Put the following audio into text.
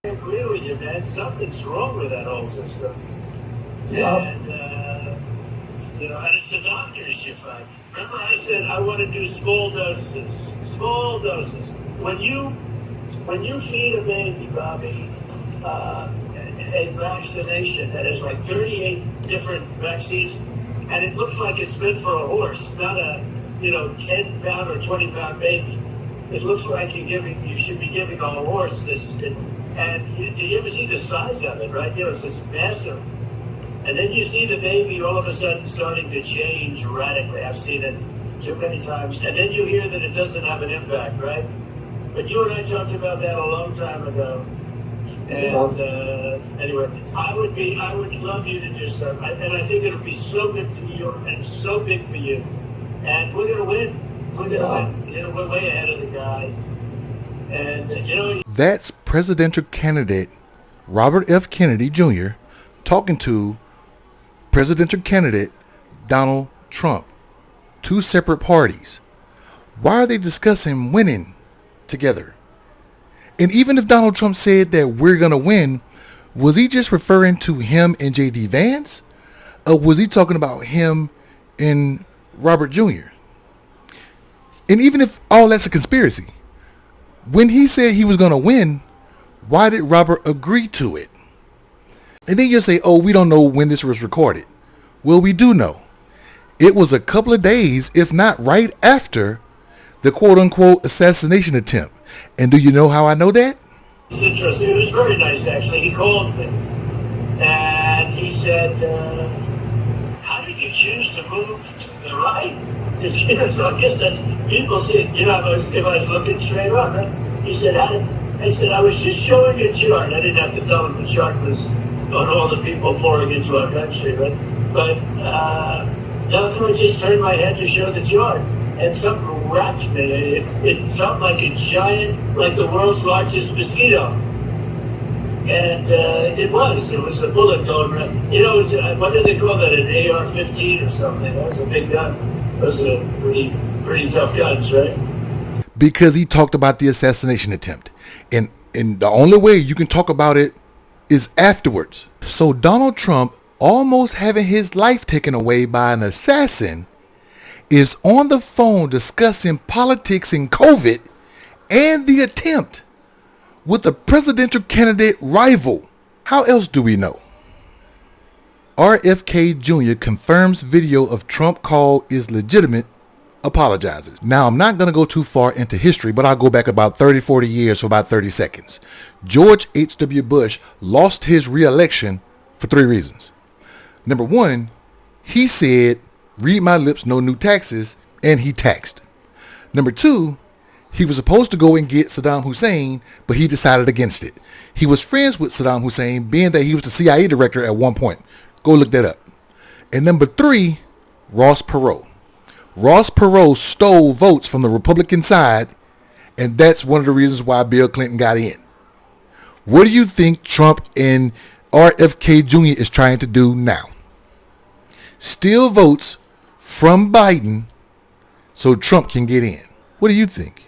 I agree with you, man. Something's wrong with that whole system. Yeah. And, and it's the doctors you find. Remember I said I want to do small doses. Small doses. When you feed a baby, Bobby, a vaccination that has like 38 different vaccines, and it looks like it's meant for a horse, not a 10-pound or 20-pound baby. It looks like you should be giving a horse this. And do you ever see the size of it, right? It's this massive. And then you see the baby all of a sudden starting to change radically. I've seen it too many times. And then you hear that it doesn't have an impact, right? But you and I talked about that a long time ago. And anyway, I would love you to do stuff. And I think it'll be so good for you and so big for you. And we're going to win. We're going to win. We're way ahead of the guy. And, That's presidential candidate Robert F. Kennedy Jr. talking to presidential candidate Donald Trump. Two separate parties. Why are they discussing winning together? And even if Donald Trump said that we're going to win, was he just referring to him and J.D. Vance? Or was he talking about him and Robert Jr.? And even if all that's a conspiracy, when he said he was going to win, why did Robert agree to it? And then you'll say, oh, we don't know when this was recorded. Well, we do know. It was a couple of days, if not right after the quote-unquote assassination attempt. And do you know how I know that? It's interesting. It was very nice, actually. He called me, and he said, how did you choose to move to the right? So I guess that's, people said, if I was looking straight on, right? He said, I said, I was just showing a chart. I didn't have to tell him the chart was on all the people pouring into our country, right? But I just turned my head to show the chart, and something wrapped me. It felt like a giant, like the world's largest mosquito. And it was a bullet going around. What do they call that, an AR-15 or something? That was a big gun. Those are pretty tough guns, right? Because he talked about the assassination attempt. And the only way you can talk about it is afterwards. So Donald Trump, almost having his life taken away by an assassin, is on the phone discussing politics and COVID and the attempt with a presidential candidate rival. How else do we know? RFK Jr. confirms video of Trump call is legitimate, apologizes. Now, I'm not going to go too far into history, but I'll go back about 30, 40 years for about 30 seconds. George H.W. Bush lost his re-election for 3 reasons. Number 1, he said, read my lips, no new taxes, and he taxed. Number 2, he was supposed to go and get Saddam Hussein, but he decided against it. He was friends with Saddam Hussein, being that he was the CIA director at one point. Go look that up. And number 3, Ross Perot. Ross Perot stole votes from the Republican side, and that's one of the reasons why Bill Clinton got in. What do you think Trump and RFK Jr. is trying to do now? Steal votes from Biden so Trump can get in. What do you think?